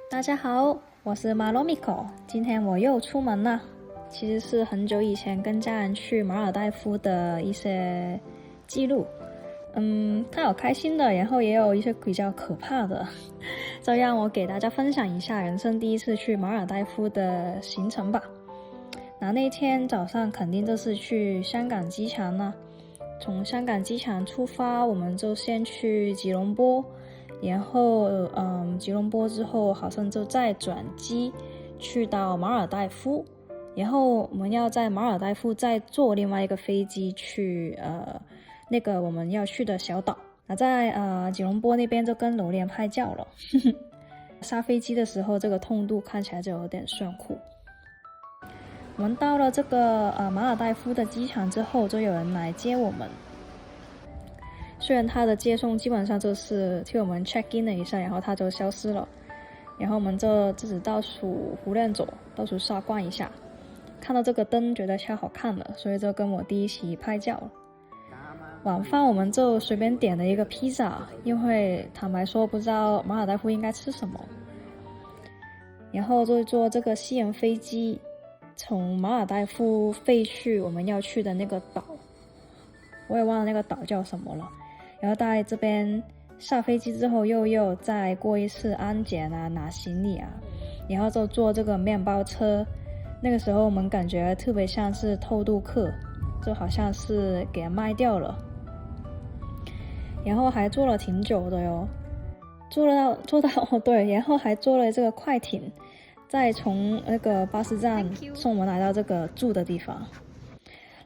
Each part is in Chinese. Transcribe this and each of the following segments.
大家好，我是马罗米可，今天我又出门了。其实是很久以前跟家人去马尔代夫的一些记录。它有开心的，然后也有一些比较可怕的。就让我给大家分享一下人生第一次去马尔代夫的行程吧。那天早上肯定就是去香港机场了。从香港机场出发，我们就先去吉隆坡，然后吉隆坡之后好像就再转机去到马尔代夫，然后我们要在马尔代夫再坐另外一个飞机去那个我们要去的小岛。那在吉隆坡那边就跟榴莲拍照了。下飞机的时候这个痛度看起来就有点炫酷。我们到了这个马尔代夫的机场之后，就有人来接我们。虽然他的接送基本上就是替我们 check in 了一下，然后他就消失了。然后我们就自己到处胡乱走，到处瞎逛一下。看到这个灯觉得超好看的，所以就跟我弟一起拍照。晚饭我们就随便点了一个披萨，因为坦白说不知道马尔代夫应该吃什么。然后就坐这个私人飞机从马尔代夫飞去我们要去的那个岛，我也忘了那个岛叫什么了。然后在这边下飞机之后又再过一次安检啊，拿行李啊，然后就坐这个面包车。那个时候我们感觉特别像是偷渡客，就好像是给卖掉了。然后还坐了挺久的哟，坐到对，然后还坐了这个快艇，再从那个巴士站送我们来到这个住的地方。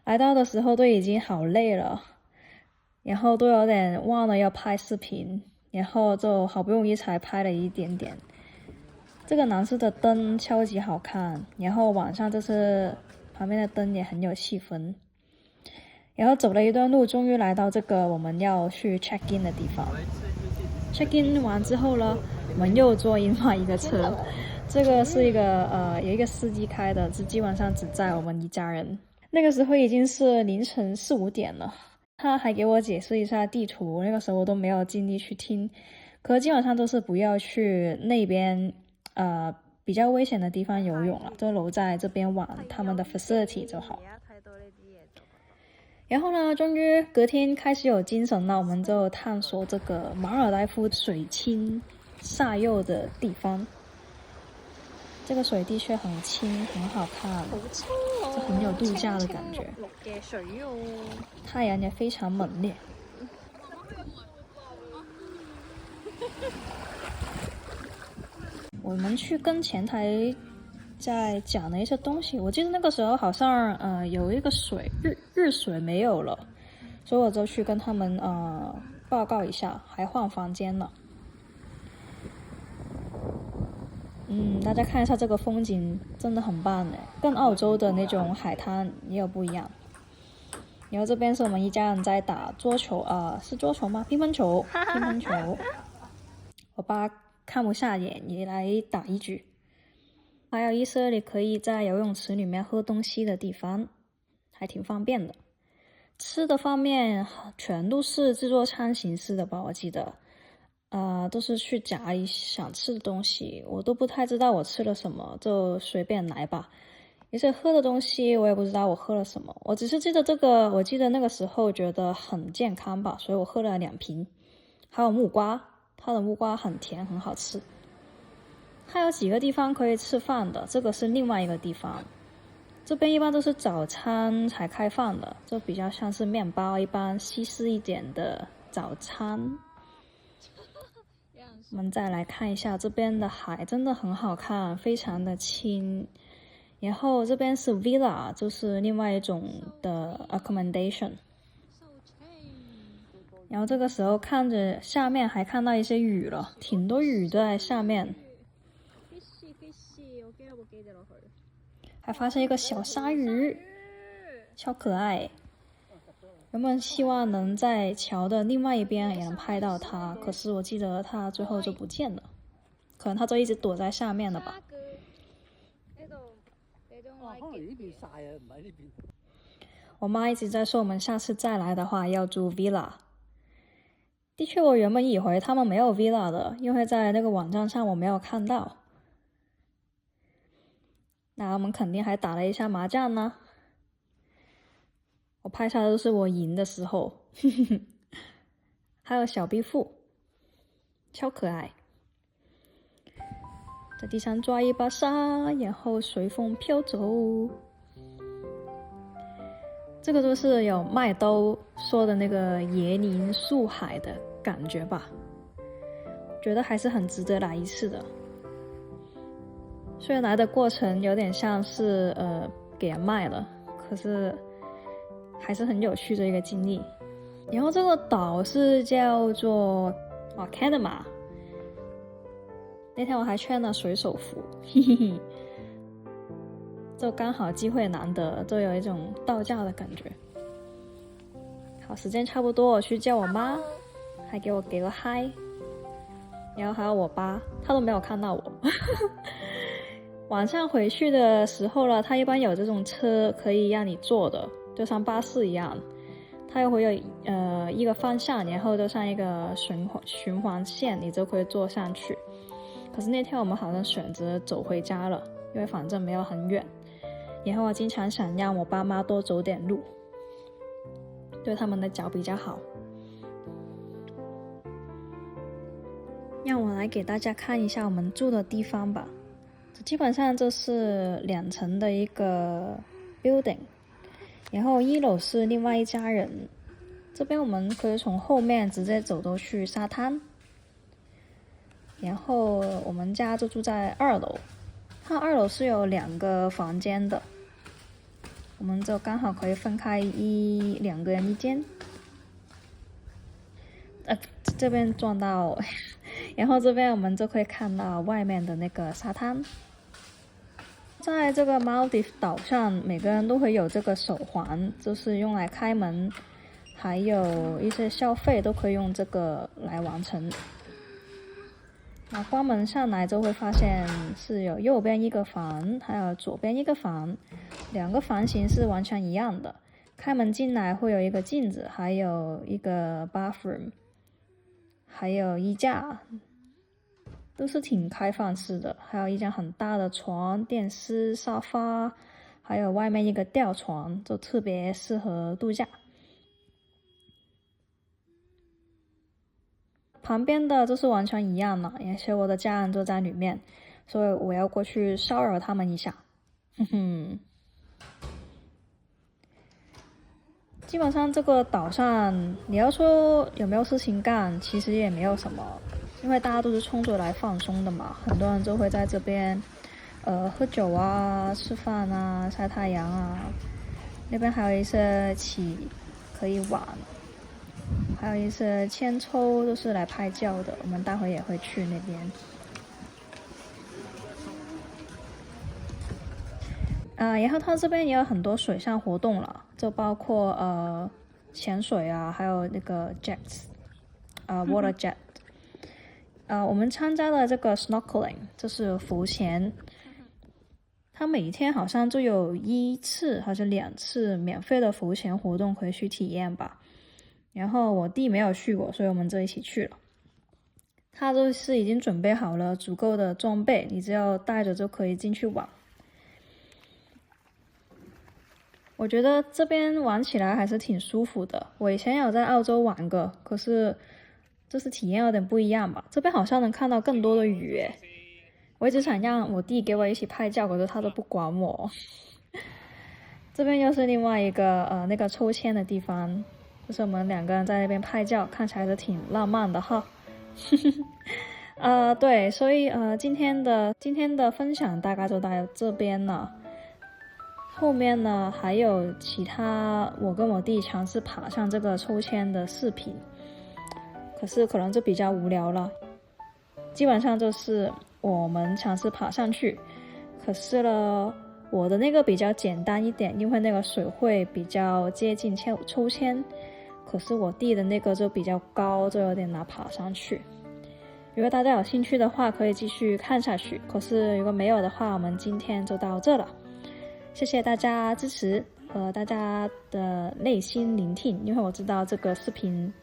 来到的时候都已经好累了，然后都有点忘了要拍视频，然后就好不容易才拍了一点点。这个蓝色的灯超级好看，然后晚上就是旁边的灯也很有气氛。然后走了一段路，终于来到这个我们要去 check in 的地方。check in 完之后呢，我们又坐另外一个车，这个是一个有一个司机开的，基本上只载我们一家人。那个时候已经是凌晨4、5点了，他还给我解释一下地图，那个时候我都没有尽力去听，可基本上都是不要去那边比较危险的地方游泳了，就留在这边玩他们的 facility 就好。然后呢，终于隔天开始有精神了，我们就探索这个马尔代夫水清煞诱的地方。这个水的确很清，很好看，就很有度假的感觉。太阳也非常猛烈。我们去跟前台在讲了一些东西，我记得那个时候好像有一个日水没有了，所以我就去跟他们报告一下，还换房间了。大家看一下这个风景，真的很棒诶，跟澳洲的那种海滩也有不一样。然后这边是我们一家人在打桌球是桌球吗？乒乓球，乒乓球。我爸看不下眼，也来打一局。还有一些你可以在游泳池里面喝东西的地方，还挺方便的。吃的方面全都是自助餐形式的吧，我记得。都是去夹一想吃的东西，我都不太知道我吃了什么，就随便来吧。有些喝的东西我也不知道我喝了什么，我只是记得这个，我记得那个时候觉得很健康吧，所以我喝了2瓶。还有木瓜，它的木瓜很甜，很好吃。还有几个地方可以吃饭的，这个是另外一个地方。这边一般都是早餐才开放的，就比较像是面包，一般西式一点的早餐。我们再来看一下这边的海，真的很好看，非常的清。然后这边是 villa， 就是另外一种的 accommodation。然后这个时候看着下面还看到一些鱼了，挺多鱼都在下面。还发现一个小鲨鱼，超可爱。原本希望能在桥的另外一边也能拍到它，可是我记得它最后就不见了，可能它就一直躲在下面了吧。我妈一直在说我们下次再来的话要住 villa。的确，我原本以为他们没有 villa 的，因为在那个网站上我没有看到。那我们肯定还打了一下麻将呢。我拍下的都是我赢的时候，还有小壁虎，超可爱。在地上抓一把沙，然后随风飘走。这个就是有麦兜说的那个椰林树海的感觉吧，觉得还是很值得来一次的。虽然来的过程有点像是给人卖了，可是还是很有趣的一个经历。然后这个岛是叫做Wakadama，那天我还穿了水手服，嘿嘿嘿，就刚好机会难得，就有一种度假的感觉。好，时间差不多，我去叫我妈，还给个嗨，然后还有我爸，他都没有看到我。晚上回去的时候了，他一般有这种车可以让你坐的，就像巴士一样，它又会有一个方向，然后就像一个循环线，你就可以坐上去。可是那天我们好像选择走回家了，因为反正没有很远。然后我经常想让我爸妈多走点路，对他们的脚比较好。让我来给大家看一下我们住的地方吧。基本上这是2层的一个 building， 然后1楼是另外一家人。这边我们可以从后面直接走都去沙滩。然后我们家就住在2楼，它2楼是有2个房间的，我们就刚好可以分开2个人一间。这边撞到，然后这边我们就可以看到外面的那个沙滩。在这个 Maldives 岛上，每个人都会有这个手环，就是用来开门，还有一些消费都可以用这个来完成。那关门上来就会发现是有右边一个房，还有左边一个房，2个房型是完全一样的。开门进来会有一个镜子，还有一个 bathroom， 还有衣架，都是挺开放式的。还有一张很大的床、电视、沙发，还有外面一个吊床，就特别适合度假。旁边的就是完全一样了，而且我的家人都在里面，所以我要过去骚扰他们一下。哼哼。基本上这个岛上，你要说有没有事情干，其实也没有什么，因为大家都是冲着来放松的嘛。很多人就会在这边，喝酒啊、吃饭啊、晒太阳啊。那边还有一些棋可以玩。还有一些千抽都是来拍照的，我们待会也会去那边。然后它这边也有很多水上活动了，就包括潜水啊，还有那个 water jet。我们参加了这个 snorkeling， 就是浮潜。它每天好像就有1次还是2次免费的浮潜活动可以去体验吧。然后我弟没有去过，所以我们就一起去了。他就是已经准备好了足够的装备，你只要带着就可以进去玩。我觉得这边玩起来还是挺舒服的。我以前有在澳洲玩过，可是就是体验有点不一样吧。这边好像能看到更多的鱼耶。我一直想让我弟给我一起拍照，可是他都不管我。这边又是另外一个那个抽签的地方。就是我们2个人在那边拍照，看起来是挺浪漫的哈。对，所以今天的分享大概就到这边了。后面呢还有其他我跟我弟尝试爬上这个抽签的视频，可是可能就比较无聊了。基本上就是我们尝试爬上去，可是呢我的那个比较简单一点，因为那个水会比较接近抽签。可是我弟的那个就比较高，就有点难爬上去。如果大家有兴趣的话，可以继续看下去。可是如果没有的话，我们今天就到这了。谢谢大家支持，和大家的内心聆听，因为我知道这个视频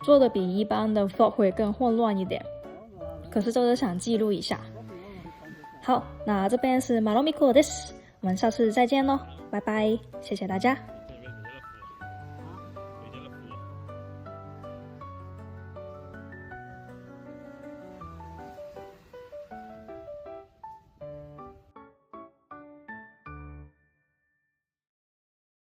做的比一般的 vlog 会更混乱一点，可是就是想记录一下。好，那这边是马罗米克です，我们下次再见咯，拜拜，谢谢大家。